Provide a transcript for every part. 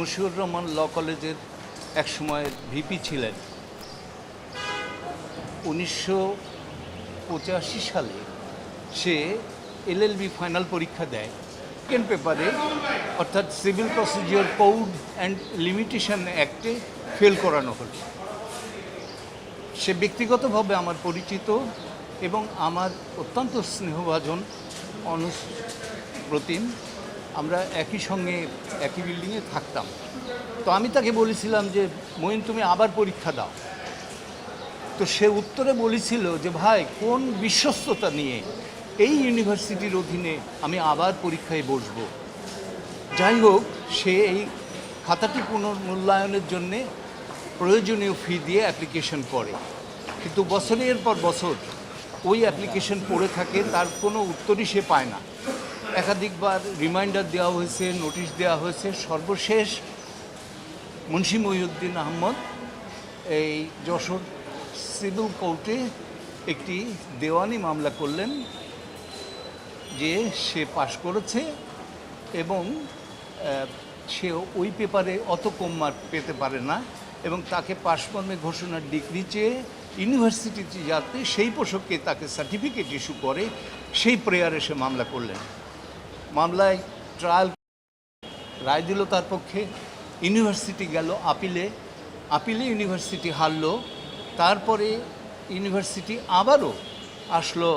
মশিউর রহমান ল কলেজের এক সময়ের ভিপি ছিলেন। 1985 সালে সে এলএলবি ফাইনাল পরীক্ষা দেয়। সেকেন্ড পেপারে অর্থাৎ civil procedure code and limitation অ্যাক্টে ফেল করানো হলো। সে ব্যক্তিগতভাবে আমার পরিচিত এবং আমার অত্যন্ত স্নেহভাজন অনুপ্রতিম। আমরা একই সঙ্গে একই বিল্ডিংয়ে থাকতাম। তো আমি তাকে বলেছিলাম যে মঈন, তুমি আবার পরীক্ষা দাও। তো সে উত্তরে বলেছিল যে ভাই, কোন বিশ্বস্ততা নিয়ে এই ইউনিভার্সিটির অধীনে আমি আবার পরীক্ষায় বসব। যাই হোক, সে এই খাতাটি পুনর্মূল্যায়নের জন্যে প্রয়োজনীয় ফি দিয়ে অ্যাপ্লিকেশন করে, কিন্তু বছরের পর বছর ওই অ্যাপ্লিকেশন পড়ে থাকে, তার কোনো উত্তরই সে পায় না। একাধিকবার রিমাইন্ডার দেওয়া হয়েছে, নোটিশ দেওয়া হয়েছে। সর্বশেষ মুন্সি মহিউদ্দিন আহমদ এই যশোর সিভিল কোর্টে একটি দেওয়ানি মামলা করলেন যে সে পাশ করেছে এবং সে ওই পেপারে অত কম মার্ক পেতে পারে না এবং তাকে পাশমর্মে ঘোষণার ডিগ্রি চেয়ে ইউনিভার্সিটিতে যাতে সেই পোশাকে তাকে সার্টিফিকেট ইস্যু করে, সেই প্রেয়ারে সে মামলা করলেন। মামলায় ট্রায়াল রায় দিল তার পক্ষে। ইউনিভার্সিটি গেল আপিলে ইউনিভার্সিটি হারল। তারপরে ইউনিভার্সিটি আবারও আসলো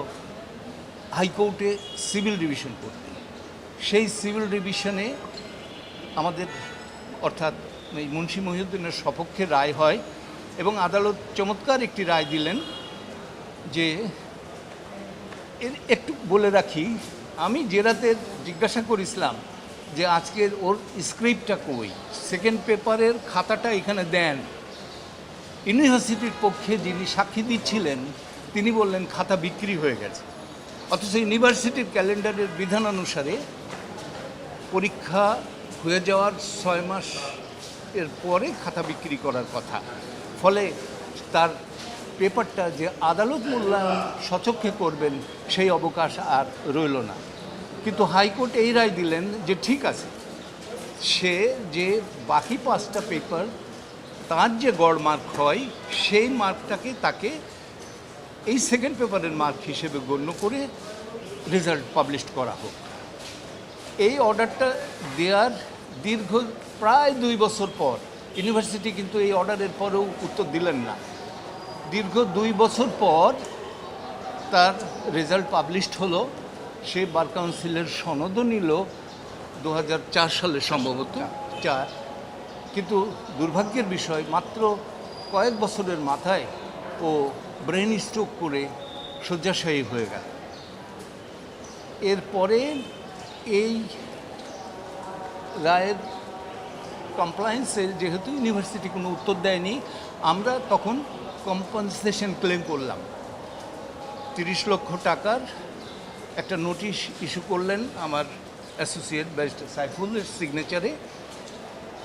হাইকোর্টে সিভিল ডিভিশন করতে। সেই সিভিল ডিভিশনে আমাদের অর্থাৎ মুন্সি মহিউদ্দিনের সপক্ষে রায় হয় এবং আদালত চমৎকার একটি রায় দিলেন। যে একটু বলে রাখি, আমি যে রাতে জিজ্ঞাসা করেছিলাম যে আজকের ওর স্ক্রিপ্টটা কই, সেকেন্ড পেপারের খাতাটা এখানে দেন, ইউনিভার্সিটির পক্ষে যিনি সাক্ষী দিচ্ছিলেন তিনি বললেন খাতা বিক্রি হয়ে গেছে। অথচ ইউনিভার্সিটির ক্যালেন্ডারের বিধান অনুসারে পরীক্ষা হয়ে যাওয়ার 6 মাস এর পরে খাতা বিক্রি করার কথা। ফলে তার পেপারটা যে আদালত মূল্যায়ন সচক্ষে করবেন সেই অবকাশ আর রইল না। কিন্তু হাইকোর্ট এই রায় দিলেন যে ঠিক আছে, সে যে বাকি 5টা পেপার তার যে গড় মার্ক হয় সেই মার্কটাকে তাকে এই সেকেন্ড পেপারের মার্ক হিসেবে গণ্য করে রেজাল্ট পাবলিশ করা হোক। এই অর্ডারটা দেওয়ার দীর্ঘ প্রায় 2 বছর পর, ইউনিভার্সিটি কিন্তু এই অর্ডারের পরেও উত্তর দিলেন না। দীর্ঘ 2 বছর পর তার রেজাল্ট পাবলিশড হলো। সে বার কাউন্সিলের সনদও নিল 2004 সালে সম্ভবত 4। কিন্তু দুর্ভাগ্যের বিষয়, মাত্র কয়েক বছরের মাথায় ও ব্রেন স্ট্রোক করে শয্যাশায়ী হয়ে গেল। এরপরে এই রায়ের কমপ্লায়েন্সে যেহেতু ইউনিভার্সিটি কোনো উত্তর দেয়নি, আমরা তখন কম্পেনসেশন ক্লেম করলাম। 30 লক্ষ টাকার একটা নোটিশ ইস্যু করলেন আমার অ্যাসোসিয়েট ব্যারিস্টার সাইফুলের সিগনেচারে।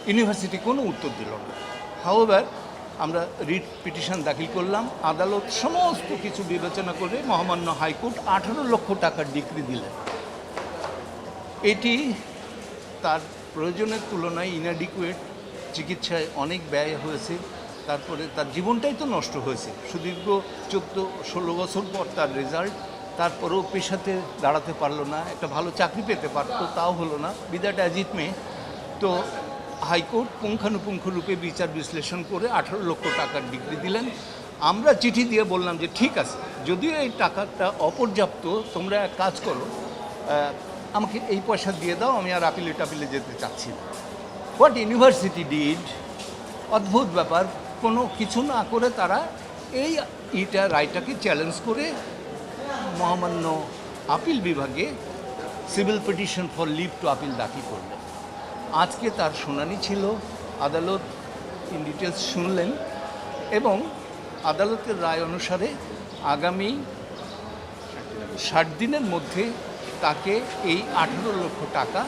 ইউনিভার্সিটি কোনো উত্তর দিল না। হাউএভার আমরা রিট পিটিশন দাখিল করলাম। আদালত সমস্ত কিছু বিবেচনা করে মহামান্য হাইকোর্ট 18 লক্ষ টাকার ডিক্রি দিলেন। এটি তার প্রয়োজনের তুলনায় ইনঅ্যাডিকুয়েট। চিকিৎসায় অনেক ব্যয় হয়েছে, তারপরে তার জীবনটাই তো নষ্ট হয়েছে। সুদীর্ঘ 14-16 বছর পর তার রেজাল্ট, তারপরেও পেশাতে দাঁড়াতে পারলো না, একটা ভালো চাকরি পেতে পারতো, তাও হলো না। বিদ্যাট অ্যাজ ইট মে, তো হাইকোর্ট পুঙ্খানুপুঙ্খরূপে বিচার বিশ্লেষণ করে 18 লক্ষ টাকার ডিগ্রি দিলেন। আমরা চিঠি দিয়ে বললাম যে ঠিক আছে, যদিও এই টাকাটা অপর্যাপ্ত, তোমরা এক কাজ করো, আমাকে এই পয়সা দিয়ে দাও, আমি আর আপিলে টাপিলে যেতে চাচ্ছি না। হোয়াট ইউনিভার্সিটি ডিড, অদ্ভুত ব্যাপার, কোনো কিছু না করে তারা এই রায়টাকে চ্যালেঞ্জ করে মহামান্য আপিল বিভাগে civil petition for leave to appeal দাখিল করলেন। আজকে তার শুনানি ছিল। আদালত ইন ডিটেলস শুনলেন এবং আদালতের রায় অনুসারে আগামী 60 দিনের মধ্যে তাকে এই 18 লক্ষ টাকা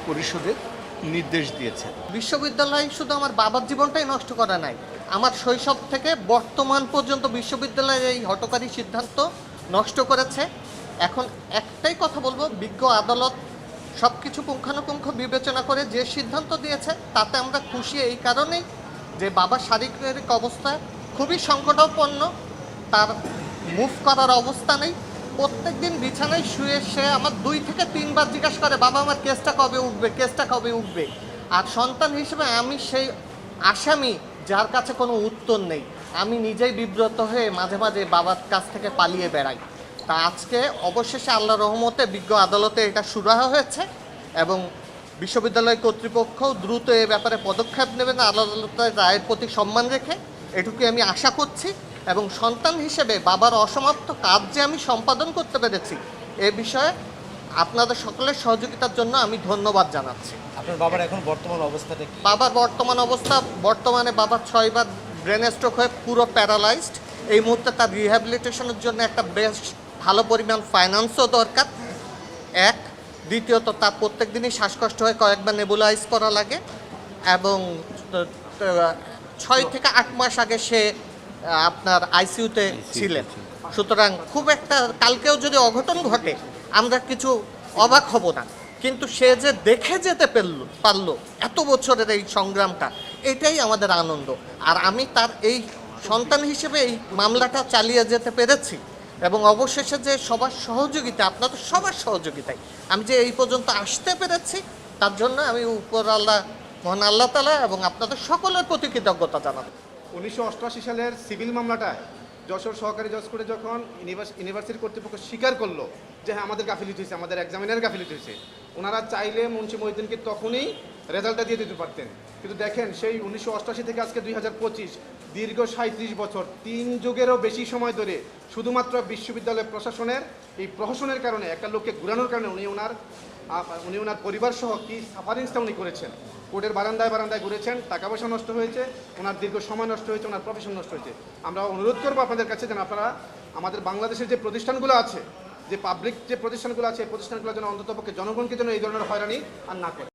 পরিশোধের নির্দেশ দিয়েছে। বিশ্ববিদ্যালয় শুধু আমার বাবার জীবনটাই নষ্ট করা নাই, আমার শৈশব থেকে বর্তমান পর্যন্ত বিশ্ববিদ্যালয়ের এই হঠকারী সিদ্ধান্ত নষ্ট করেছে। এখন একটাই কথা বলবো, বিজ্ঞ আদালত সব কিছু পুঙ্খানুপুঙ্খ বিবেচনা করে যে সিদ্ধান্ত দিয়েছে তাতে আমরা খুশি এই কারণেই যে বাবার শারীরিক অবস্থা খুবই সংকটাপন্ন, তার মুভ করার অবস্থা নেই। প্রত্যেক দিন বিছানায় শুয়ে সে আমার 2 থেকে 3 বার জিজ্ঞাসা করে, বাবা আমার কেসটা কবে উঠবে, কেসটা কবে উঠবে। আর সন্তান হিসেবে আমি সেই আসামি যার কাছে কোনো উত্তর নেই। আমি নিজেই বিব্রত হয়ে মাঝে মাঝে বাবার কাছ থেকে পালিয়ে বেড়াই। তা আজকে অবশেষে আল্লাহ রহমতে বিজ্ঞ আদালতে এটা সুরাহা হয়েছে এবং বিশ্ববিদ্যালয় কর্তৃপক্ষ দ্রুত এ ব্যাপারে পদক্ষেপ নেবেন আদালতের রায়ের প্রতি সম্মান রেখে, এটুকুই আমি আশা করছি। এবং সন্তান হিসেবে বাবার অসমাপ্ত কাজ যে আমি সম্পাদন করতে পেরেছি এ বিষয়ে আপনাদের সকলের সহযোগিতার জন্য আমি ধন্যবাদ জানাচ্ছি। আপনার বাবার এখন বর্তমান অবস্থাটা কি? বাবার বর্তমানে বাবার 6 বার ব্রেন স্ট্রোক হয়ে পুরো প্যারালাইজড। এই মুহূর্তে তার রিহ্যাবিলিটেশনের জন্য একটা বেশ ভালো পরিমাণ ফাইন্যান্সও দরকার, এক। দ্বিতীয়ত তার প্রত্যেক দিনই শ্বাসকষ্ট হয়ে কয়েকবার নেবুলাইজ করা লাগে এবং 6 থেকে 8 মাস আগে সে আপনার আইসিইউতে ছিলেন। সুতরাং খুব একটা কালকেও যদি অঘটন ঘটে আমরা কিছু অবাক হব না, কিন্তু সে যে দেখে যেতে পারলো এত বছরের এই সংগ্রামটা, এটাই আমাদের আনন্দ। আর আমি তার এই সন্তান হিসেবে এই মামলাটা চালিয়ে যেতে পেরেছি এবং অবশেষে যে সবার সহযোগিতা, আপনাদের সবার সহযোগিতায় আমি যে এই পর্যন্ত আসতে পেরেছি তার জন্য আমি উপর আল্লাহ, মহান আল্লাহ তাআলা এবং আপনাদের সকলের প্রতি কৃতজ্ঞতা জানাবো। 1988 সালের সিভিল মামলাটায় যশোর সহকারী জজ কোর্টে যখন ইউনিভার্সিটি কর্তৃপক্ষ স্বীকার করলো যে হ্যাঁ আমাদের গাফিলতি হয়েছে, আমাদের এক্সামিনার গাফিলতি হয়েছে, ওনারা চাইলে মুন্সি মহিউদ্দিনকে তখনই রেজাল্টটা দিয়ে দিতে পারতেন। কিন্তু দেখেন সেই 1988 থেকে আজকে 2025 দীর্ঘ 37 বছর, 3 যুগেরও বেশি সময় ধরে শুধুমাত্র বিশ্ববিদ্যালয় প্রশাসনের এই প্রহসনের কারণে, একটা লোককে ঘুরানোর কারণে উনি ওনার পরিবার সহ কি সাফারিংসটা উনি করেছেন। কোর্টের বারান্দায় ঘুরেছেন, টাকা পয়সা নষ্ট হয়েছে, ওনার দীর্ঘ সময় নষ্ট হয়েছে, ওনার প্রফেশন নষ্ট হয়েছে। আমরা অনুরোধ করবো আপনাদের কাছে যেন আপনারা আমাদের বাংলাদেশের যে প্রতিষ্ঠানগুলো আছে, যে পাবলিক যে প্রতিষ্ঠানগুলো আছে, এই প্রতিষ্ঠানগুলো যেন অন্ততপক্ষে জনগণকে যেন এই ধরনের হয়রানি আর না করে।